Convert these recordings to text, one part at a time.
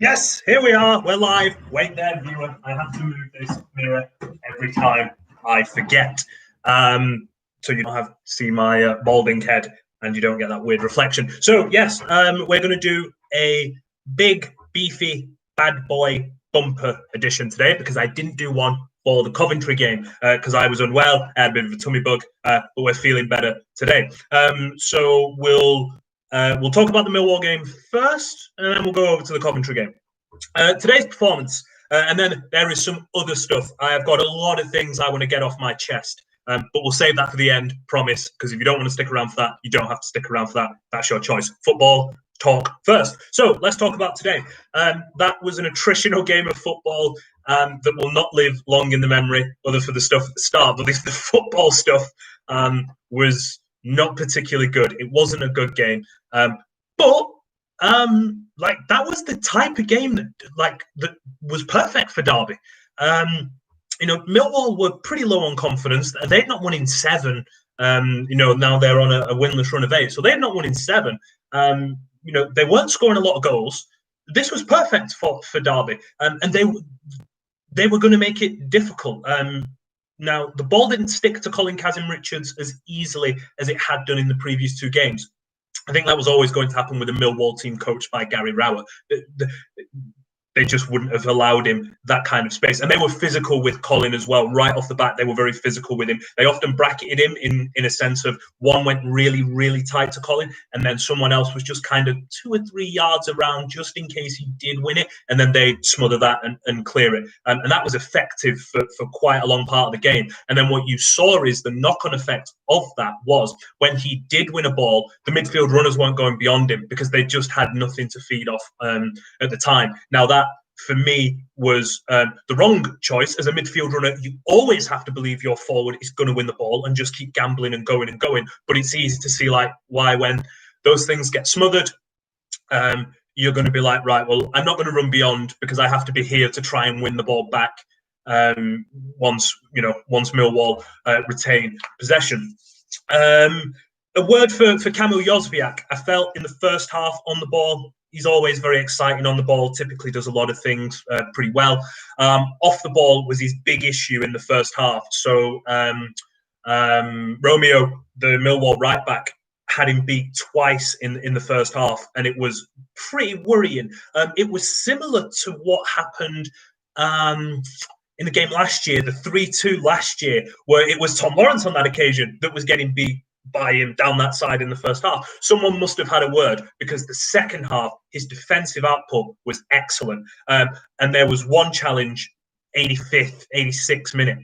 Yes, here we are. We're live. Wait there, viewer. I have to move this mirror every time I forget. So you don't have to see my balding head and you don't get that weird reflection. So, yes, we're going to do a big, beefy, bad boy bumper edition today because I didn't do one for the Coventry game because I was unwell. I had a bit of a tummy bug, but we're feeling better today. So we'll talk about the Millwall game first, and then we'll go over to the Coventry game. Today's performance, and then there is some other stuff. I have got a lot of things I want to get off my chest, but we'll save that for the end, promise, because if you don't want to stick around for that, you don't have to stick around for that. That's your choice. Football talk first. So let's talk about today. That was an attritional game of football that will not live long in the memory, other for the stuff at the start, but the football stuff was not particularly good. It wasn't a good game, but that was the type of game that was perfect for Derby. Millwall were pretty low on confidence. They'd not won in 7. Now they're on a winless run of 8, so they'd not won in 7. They weren't scoring a lot of goals. This was perfect for Derby, and they were going to make it difficult. Now, the ball didn't stick to Colin Kazim-Richards as easily as it had done in the previous 2 games. I think that was always going to happen with a Millwall team coached by Gary Rowett. They just wouldn't have allowed him that kind of space. And they were physical with Colin as well. Right off the bat, they were very physical with him. They often bracketed him in a sense of one went really, really tight to Colin, and then someone else was just kind of 2 or 3 yards around just in case he did win it, and then they'd smother that and clear it. And that was effective for quite a long part of the game. And then what you saw is the knock-on effect of that was when he did win a ball, the midfield runners weren't going beyond him because they just had nothing to feed off at the time. Now that, for me, was the wrong choice. As a midfield runner, you always have to believe your forward is going to win the ball and just keep gambling and going and going. But it's easy to see why when those things get smothered, you're going to be like, right, well, I'm not going to run beyond because I have to be here to try and win the ball back once Millwall retain possession. A word for Kamil Jozwiak. I felt in the first half on the ball, he's always very exciting on the ball, typically does a lot of things pretty well. Off the ball was his big issue in the first half. So Romeo, the Millwall right back, had him beat twice in the first half, and it was pretty worrying. It was similar to what happened in the game last year, the 3-2 last year, where it was Tom Lawrence on that occasion that was getting beat by him down that side in the first half. Someone must have had a word, because the second half, his defensive output was excellent. And there was one challenge, 85th, 86th minute,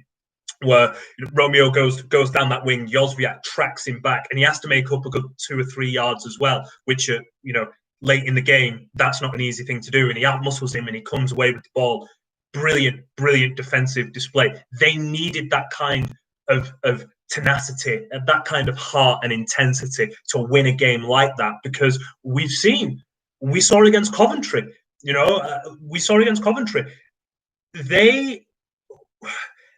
where Romeo goes down that wing, Jozwiak tracks him back, and he has to make up a good 2 or 3 yards as well, which late in the game, that's not an easy thing to do. And he outmuscles him and he comes away with the ball. Brilliant defensive display. They needed that kind of tenacity, that kind of heart and intensity to win a game like that, because we saw against Coventry. We saw against Coventry. They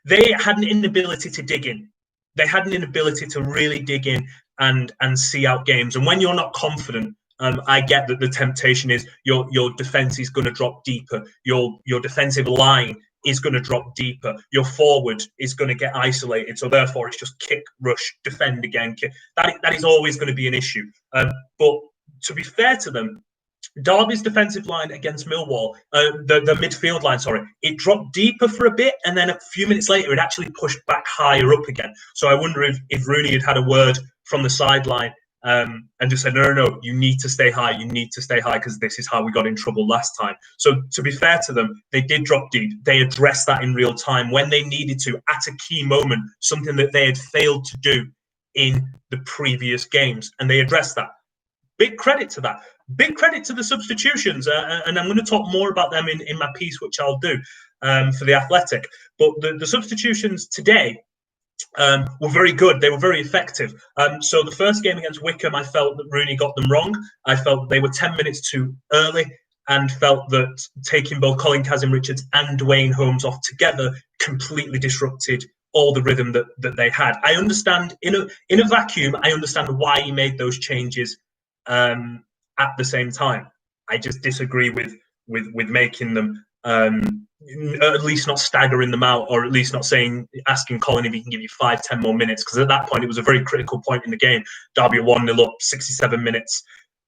had an inability to dig in. They had an inability to really dig in and see out games. And when you're not confident, I get that the temptation is your defense is going to drop deeper. Your defensive line is going to drop deeper. Your forward is going to get isolated. So therefore, it's just kick, rush, defend again. Kick. That is always going to be an issue. But to be fair to them, Derby's defensive line against Millwall, the midfield line, it dropped deeper for a bit, and then a few minutes later, it actually pushed back higher up again. So I wonder if Rooney had a word from the sideline and just said, no, you need to stay high. You need to stay high because this is how we got in trouble last time. So to be fair to them, they did drop deep. They addressed that in real time when they needed to at a key moment, something that they had failed to do in the previous games. And they addressed that. Big credit to that. Big credit to the substitutions. And I'm going to talk more about them in my piece, which I'll do for The Athletic. But the substitutions today were very good. They were very effective. So the first game against Wycombe, I felt that Rooney got them wrong. I felt they were 10 minutes too early, and felt that taking both Colin Kazim-Richards and Dwayne Holmes off together completely disrupted all the rhythm that they had. I understand in a vacuum, I understand why he made those changes at the same time. I just disagree with with making them at least not staggering them out, or at least not asking Colin if he can give you 5-10 more minutes, because at that point it was a very critical point in the game. Derby 1-0 up, 67 minutes.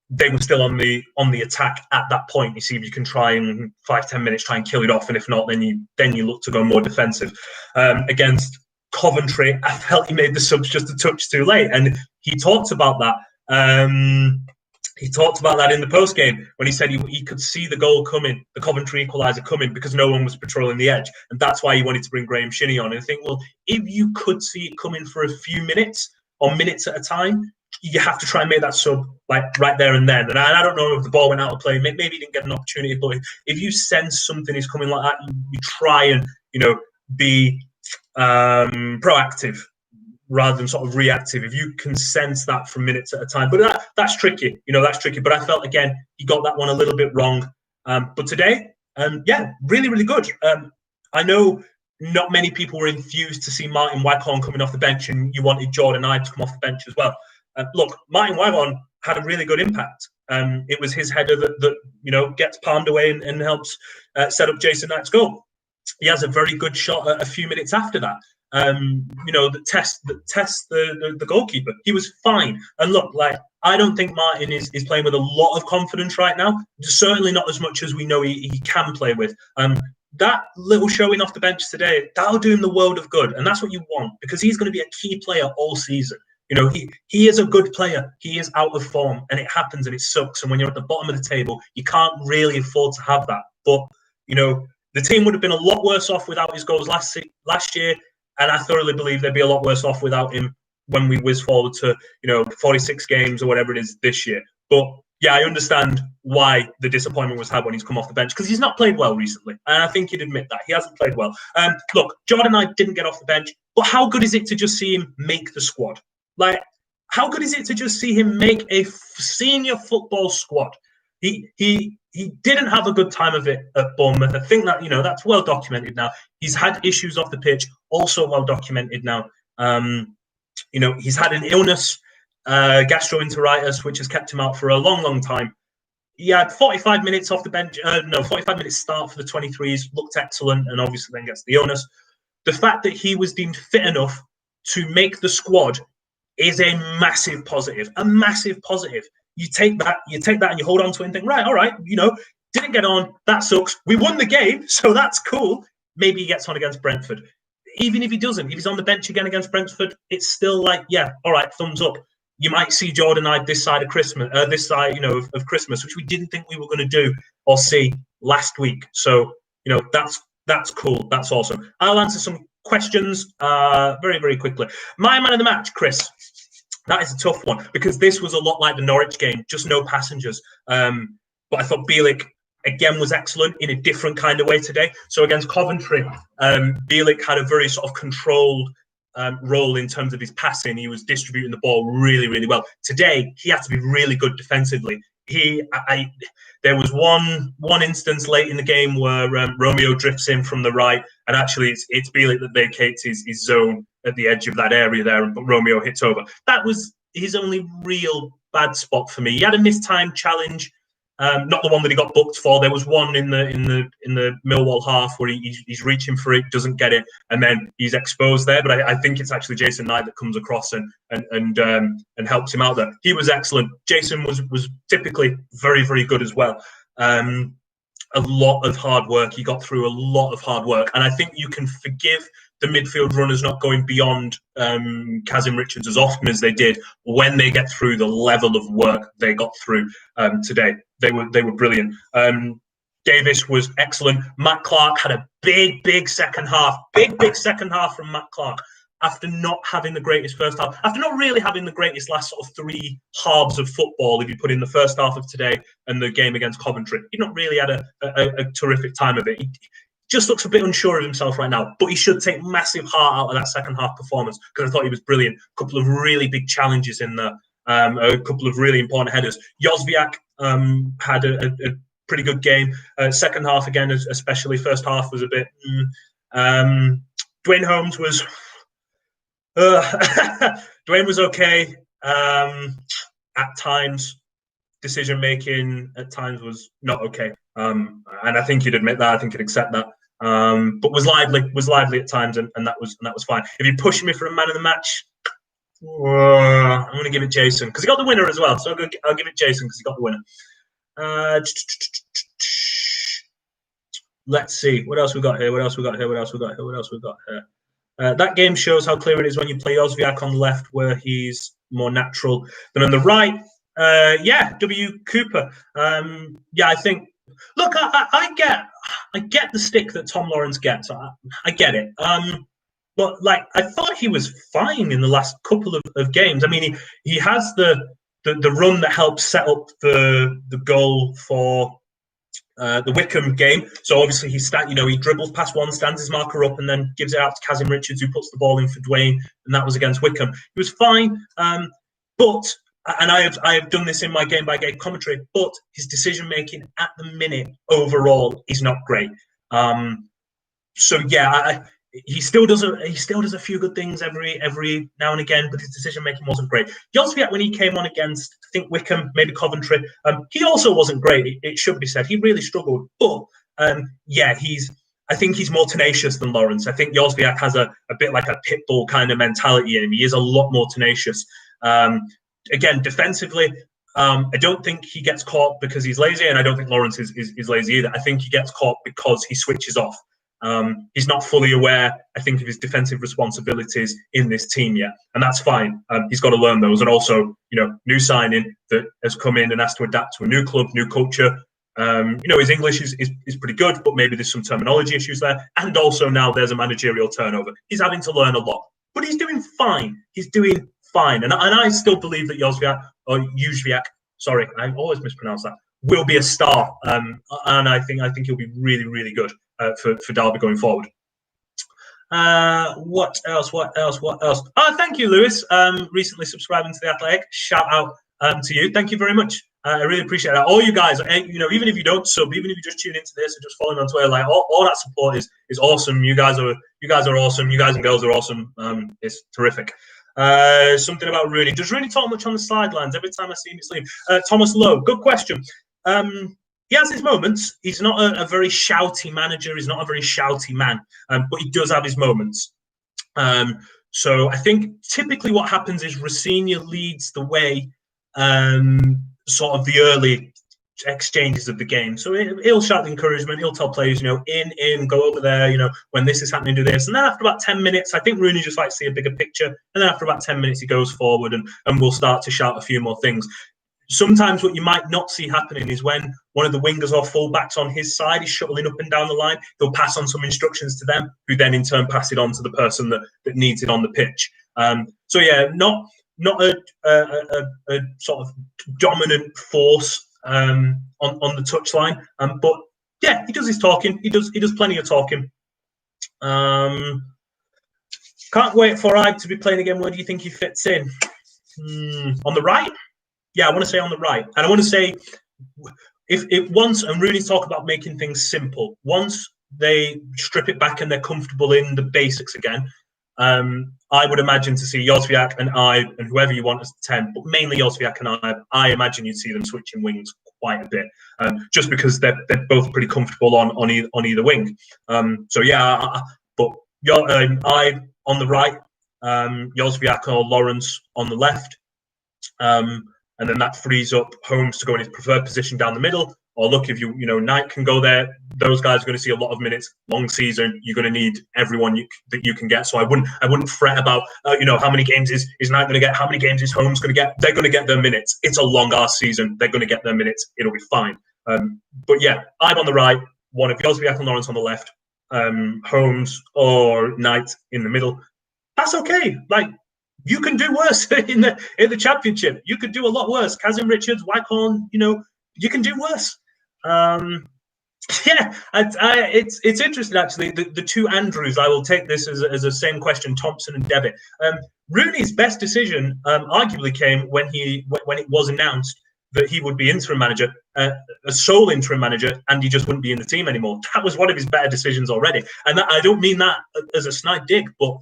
They were still on the attack at that point. You see if you can try and 5-10 minutes try and kill it off, and if not, then you look to go more defensive. Against Coventry, I felt he made the subs just a touch too late, and he talked about that. He talked about that in the post game when he said he could see the goal coming, the Coventry equaliser coming, because no one was patrolling the edge, and that's why he wanted to bring Graham Shinney on. And I think, well, if you could see it coming for a few minutes or minutes at a time, you have to try and make that sub like right there and then. And I don't know if the ball went out of play, maybe he didn't get an opportunity, but if you sense something is coming like that, you try and be proactive rather than sort of reactive, if you can sense that from minutes at a time. But that's tricky, that's tricky. But I felt, again, he got that one a little bit wrong. But today, really, really good. I know not many people were enthused to see Martin Waghorn coming off the bench, and you wanted Jordan Ibe to come off the bench as well. Look, Martin Waghorn had a really good impact. It was his header that gets palmed away and helps set up Jason Knight's goal. He has a very good shot a few minutes after that. That tests the goalkeeper. He was fine. And look, I don't think Martin is playing with a lot of confidence right now. Certainly not as much as we know he can play with. That little showing off the bench today, that'll do him the world of good. And that's what you want, because he's going to be a key player all season. He is a good player. He is out of form, and it happens, and it sucks. And when you're at the bottom of the table, you can't really afford to have that. But, the team would have been a lot worse off without his goals last year. And I thoroughly believe they'd be a lot worse off without him when we whiz forward to, 46 games or whatever it is this year. But yeah, I understand why the disappointment was had when he's come off the bench, because he's not played well recently. And I think he'd admit that. He hasn't played well. Look, Jordan Ibe didn't get off the bench, but how good is it to just see him make the squad? How good is it to just see him make a senior football squad? He didn't have a good time of it at Bournemouth. I think that, that's well documented now. He's had issues off the pitch, also well documented now. He's had an illness, gastroenteritis, which has kept him out for a long, long time. He had 45 minutes off the bench. 45 minutes start for the 23s, looked excellent, and obviously then gets the illness. The fact that he was deemed fit enough to make the squad is a massive positive. A massive positive. You take that and you hold on to it and think, right, all right, didn't get on. That sucks. We won the game, so that's cool. Maybe he gets on against Brentford. Even if he doesn't, if he's on the bench again against Brentford, it's still all right, thumbs up. You might see Jordan Ibe this side of Christmas, of Christmas, which we didn't think we were going to do or see last week. So, that's cool. That's awesome. I'll answer some questions very, very quickly. My man of the match, Chris. That is a tough one, because this was a lot like the Norwich game, just no passengers. But I thought Bielik, again, was excellent in a different kind of way today. So against Coventry, Bielik had a very sort of controlled role in terms of his passing. He was distributing the ball really, really well. Today, he had to be really good defensively. There was one instance late in the game where Romeo drifts in from the right, and actually it's Bielik that vacates his zone at the edge of that area there, and Romeo hits over. That was his only real bad spot for me. He had a mistimed challenge, not the one that he got booked for. There was one in the Millwall half where he's reaching for it, doesn't get it, and then he's exposed there. But I think it's actually Jason Knight that comes across and helps him out there. He was excellent. Jason was typically very, very good as well. A lot of hard work. He got through a lot of hard work, and I think you can forgive the midfield runners not going beyond Kazim Richards as often as they did when they get through the level of work they got through today. They were brilliant. Davis was excellent. Matt Clark had a big second half. Big second half from Matt Clark. After not having the greatest first half, after not really having the greatest last sort of three halves of football, if you put in the first half of today and the game against Coventry, he'd not really had a terrific time of it. He just looks a bit unsure of himself right now, but he should take massive heart out of that second half performance, because I thought he was brilliant. A couple of really big challenges in there, a couple of really important headers. Jozwiak had a pretty good game. Second half again, especially first half was a bit. Dwayne Holmes was. Dwayne was okay at times. decision making at times was not okay, and I think he'd admit that. I think he'd accept that. But was lively at times, and that was fine. If you're pushing me for a man of the match, I'm going to give it Jason because he got the winner as well. So I'll give it Jason because he got the winner. Let's see what else we got here. That game shows how clear it is when you play Ozviak on the left, where he's more natural than on the right. W. Cooper. I think. Look, I get the stick that Tom Lawrence gets. I get it. But like, I thought he was fine in the last couple of games. I mean, he has the run that helps set up the goal for the Wickham game. So obviously he dribbles past one, stands his marker up, and then gives it out to Kazim Richards, who puts the ball in for Dwayne, and that was against Wickham. He was fine, but I have done this in my game by game commentary. But his decision making at the minute overall is not great. He still does a few good things every now and again, but his decision making wasn't great. Josviak, when he came on against, I think, Wickham, maybe Coventry, he also wasn't great. It should be said, he really struggled. But I think he's more tenacious than Lawrence. I think Josviak has a bit like a pit bull kind of mentality in him. He is a lot more tenacious. Again, defensively, I don't think he gets caught because he's lazy, and I don't think Lawrence is lazy either. I think he gets caught because he switches off. He's not fully aware, I think, of his defensive responsibilities in this team yet, and that's fine. He's got to learn those, and also, new signing that has come in and has to adapt to a new club, new culture. His English is pretty good, but maybe there's some terminology issues there, and also now there's a managerial turnover. He's having to learn a lot, but he's doing fine. And I still believe that Jozwiak, sorry, I always mispronounce that, will be a star, and I think he'll be really, really good for Derby going forward. What else? Oh, thank you, Lewis. Recently subscribing to The Athletic. Shout out to you. Thank you very much. I really appreciate that. All you guys, even if you don't sub, even if you just tune into this and just follow me on Twitter, like all that support is awesome. You guys are awesome. You guys and girls are awesome. It's terrific. Something about Rooney. Does Rooney talk much on the sidelines? Every time I see him, it's leave. Thomas Lowe. Good question. He has his moments. He's not a very shouty manager. He's not a very shouty man, but he does have his moments. So I think typically what happens is Rosinha leads the way, sort of the early exchanges of the game. So he'll shout the encouragement. He'll tell players, in, go over there, when this is happening, do this. And then after about 10 minutes, I think Rooney just likes to see a bigger picture. And then after about 10 minutes, he goes forward and we'll start to shout a few more things. Sometimes what you might not see happening is when one of the wingers or fullbacks on his side is shuttling up and down the line, he'll pass on some instructions to them, who then in turn pass it on to the person that needs it on the pitch. Not a sort of dominant force on the touchline, but yeah, he does his talking. He does plenty of talking. Can't wait for Ike to be playing again. Where do you think he fits in? On the right? Yeah, I want to say on the right. And I want to say, if once, and Rooney talk about making things simple, once they strip it back and they're comfortable in the basics again, I would imagine to see Jozwiak and I, and whoever you want as 10, but mainly Jozwiak and I imagine you'd see them switching wings quite a bit, just because they're both pretty comfortable on either wing. But I on the right, Jozwiak or Lawrence on the left. And then that frees up Holmes to go in his preferred position down the middle. Or look, if Knight can go there, those guys are going to see a lot of minutes. Long season, you're going to need everyone that you can get. So I wouldn't fret about how many games is Knight going to get, how many games is Holmes going to get. They're going to get their minutes. It's a long ass season. They're going to get their minutes. It'll be fine. But yeah, I'm on the right. One of Jozwiak and Lawrence on the left. Holmes or Knight in the middle. That's okay. Like, you can do worse in the championship. You could do a lot worse. Kazim Richards, Wycombe, you can do worse. It's interesting actually. The two Andrews, I will take this as the same question. Thompson and Devitt. Rooney's best decision arguably came when it was announced that he would be interim manager, a sole interim manager, and he just wouldn't be in the team anymore. That was one of his better decisions already. And I don't mean that as a snide dig, but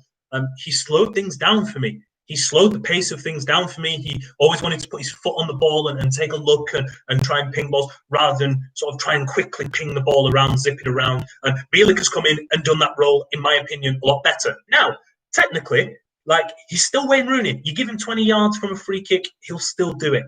he slowed things down for me. he slowed the pace of things down for me. He always wanted to put his foot on the ball and take a look and try and ping balls rather than sort of try and quickly ping the ball around, zip it around. And Bielik has come in and done that role, in my opinion, a lot better. Now, technically, like, he's still Wayne Rooney. You give him 20 yards from a free kick, he'll still do it.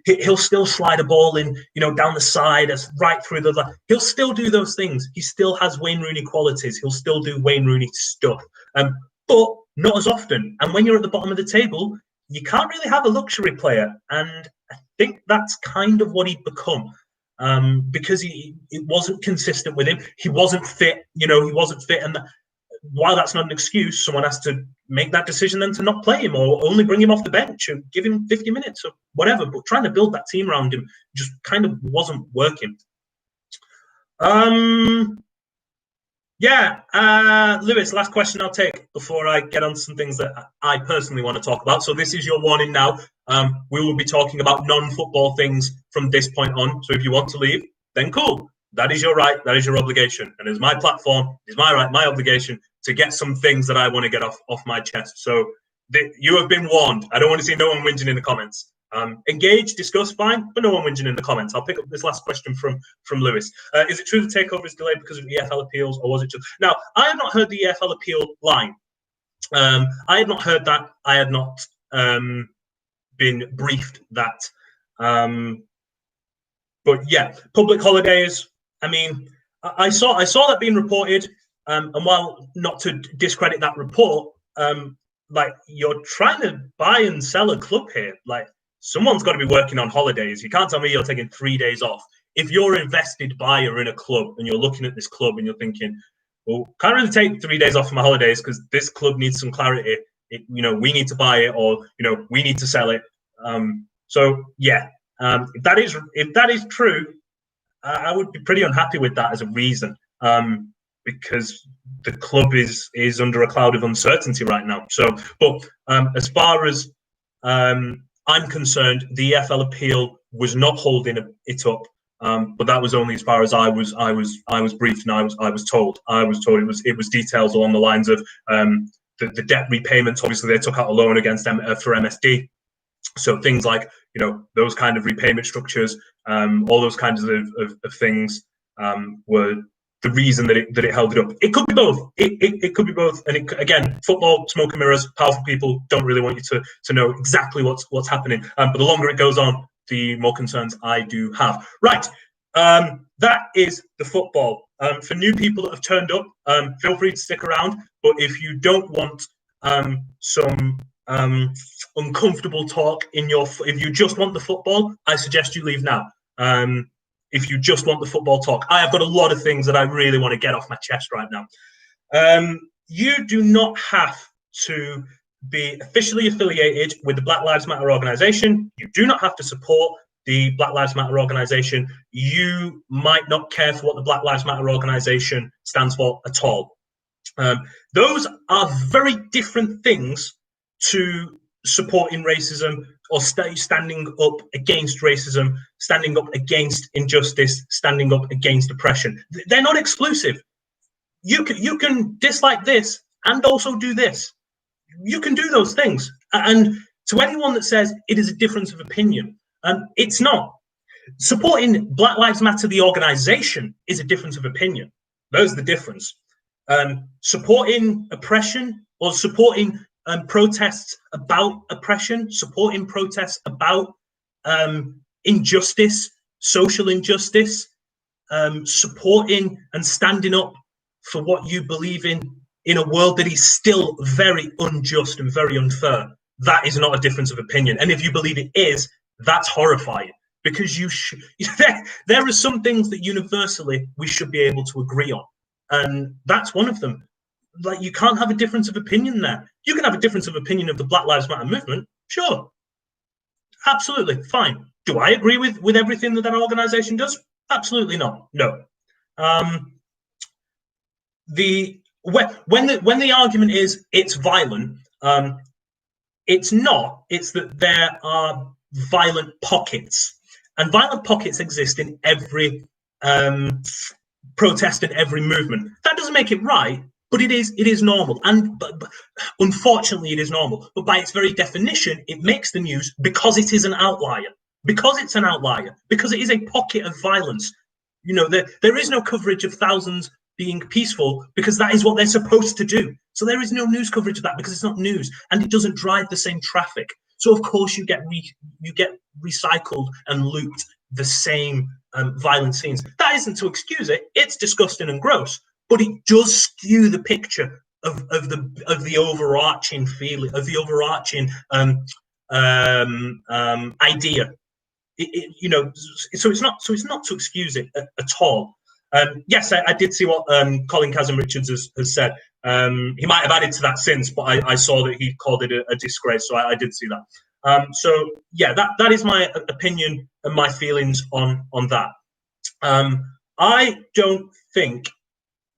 He'll still slide a ball in, down the side, right through the. He'll still do those things. He still has Wayne Rooney qualities. He'll still do Wayne Rooney stuff, but not as often. And when you're at the bottom of the table, you can't really have a luxury player. And I think that's kind of what he'd become, because it wasn't consistent with him. He wasn't fit. He wasn't fit, and while that's not an excuse, someone has to make that decision then to not play him or only bring him off the bench and give him 50 minutes or whatever. But trying to build that team around him just kind of wasn't working. Lewis, last question I'll take before I get on to some things that I personally want to talk about. So this is your warning now. We will be talking about non-football things from this point on. So if you want to leave, then cool. That is your right. That is your obligation. And it's my platform. It's my right, my obligation to get some things that I want to get off my chest. So you have been warned. I don't want to see no one whinging in the comments. Engage, discuss, fine, but no one whinging in the comments. I'll pick up this last question from Lewis. Is it true the takeover is delayed because of EFL appeals, or was it just... Now, I have not heard the EFL appeal line. I had not heard that. I had not been briefed that. But yeah, public holidays. I mean, I saw that being reported, and while not to discredit that report, like, you're trying to buy and sell a club here. Like, someone's got to be working on holidays. You can't tell me you're taking 3 days off. If you're an invested buyer in a club and you're looking at this club and you're thinking, well, can't really take 3 days off for my holidays because this club needs some clarity. We need to buy it, or we need to sell it. So yeah, if that is true, I would be pretty unhappy with that as a reason, because the club is under a cloud of uncertainty right now. So, but as far as I'm concerned, the EFL appeal was not holding it up, but that was only as far as I was briefed, and I was told it was details along the lines of the debt repayments. Obviously, they took out a loan against them for MSD. So things like, those kind of repayment structures, all those kinds of things were the reason that it held it up. It could be both. It could be both. And again, football, smoke and mirrors, powerful people don't really want you to know exactly what's happening. But the longer it goes on, the more concerns I do have. Right. That is the football. For new people that have turned up, feel free to stick around. But if you don't want some uncomfortable talk if you just want the football, I suggest you leave now. If you just want the football talk, I have got a lot of things that I really want to get off my chest right now. You do not have to be officially affiliated with the Black Lives Matter organization. You do not have to support the Black Lives Matter organization. You might not care for what the Black Lives Matter organization stands for at all. Those are very different things to supporting racism or standing up against racism, standing up against injustice, standing up against oppression. They're not exclusive. You can dislike this and also do this. You can do those things. And to anyone that says it is a difference of opinion, it's not. Supporting Black Lives Matter, the organization, is a difference of opinion. There's the difference. Supporting oppression or supporting protests about oppression, supporting protests about injustice, social injustice, supporting and standing up for what you believe in a world that is still very unjust and very unfair. That is not a difference of opinion. And if you believe it is, that's horrifying, because there are some things that universally we should be able to agree on. And that's one of them. Like, you can't have a difference of opinion there. You can have a difference of opinion of the Black Lives Matter movement. Sure. Absolutely. Fine. Do I agree with everything that organization does? Absolutely not. No. When the argument is it's violent, it's not. It's that there are violent pockets, and violent pockets exist in every protest and every movement. That doesn't make it right. But it is normal, and but unfortunately, it is normal. But by its very definition, it makes the news because it is an outlier, because it's an outlier, because it is a pocket of violence. You know, there is no coverage of thousands being peaceful because that is what they're supposed to do. So there is no news coverage of that because it's not news, and it doesn't drive the same traffic. So of course you get recycled and looped the same violent scenes. That isn't to excuse it; it's disgusting and gross. But it does skew the picture of the overarching feeling, of the overarching idea. You know, so it's not to excuse it at all. Yes, I did see what Colin Kazim-Richards has said. He might have added to that since, but I saw that he called it a disgrace, so I did see that. So yeah, that is my opinion and my feelings on that. I don't think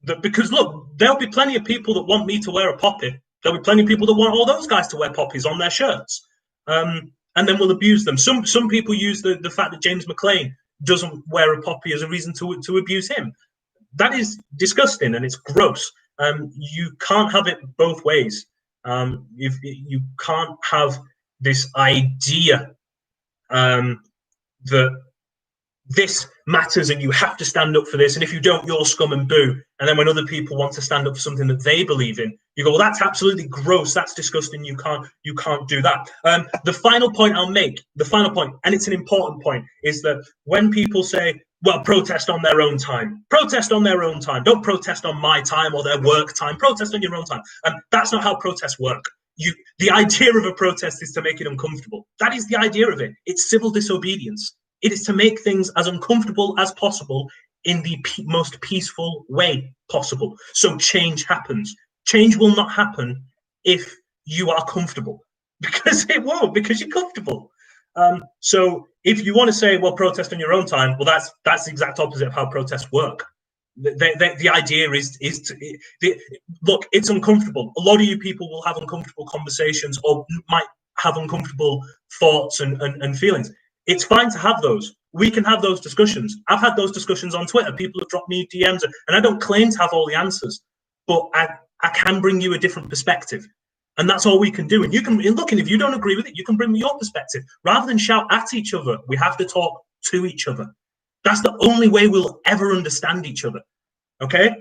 that, because look, there'll be plenty of people that want me to wear a poppy. There'll be plenty of people that want all those guys to wear poppies on their shirts, and then we'll abuse them. Some people use the fact that James McClean doesn't wear a poppy as a reason to abuse him. That is disgusting and it's gross. You can't have it both ways. If you can't have this idea that this matters and you have to stand up for this, and if you don't, you're scum and boo. And then when other people want to stand up for something that they believe in, you go, well, that's absolutely gross, that's disgusting, you can't do that. The final point I'll make, and it's an important point, is that when people say, well, protest on their own time, don't protest on my time or their work time, protest on your own time. That's not how protests work. The idea of a protest is to make it uncomfortable. That is the idea of it. It's civil disobedience. It is to make things as uncomfortable as possible in the most peaceful way possible. So change happens. Change will not happen if you are comfortable, because it won't, because you're comfortable. So if you want to say, well, protest on your own time, well, that's the exact opposite of how protests work. The idea is look, it's uncomfortable. A lot of you people will have uncomfortable conversations or might have uncomfortable thoughts and feelings. It's fine to have those. We can have those discussions. I've had those discussions on Twitter. People have dropped me DMs, and I don't claim to have all the answers, but I can bring you a different perspective. And that's all we can do. And you can look, and if you don't agree with it, you can bring me your perspective. Rather than shout at each other, we have to talk to each other. That's the only way we'll ever understand each other. Okay?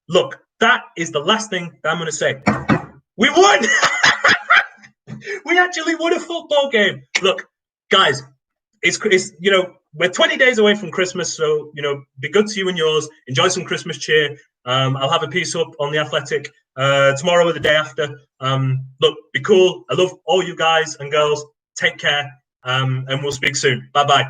Look, that is the last thing that I'm going to say. We won! We actually won a football game. Look, guys, it's we're 20 days away from Christmas, so be good to you and yours. Enjoy some Christmas cheer. I'll have a piece up on The Athletic tomorrow or the day after. Look, be cool. I love all you guys and girls. Take care, and we'll speak soon. Bye-bye.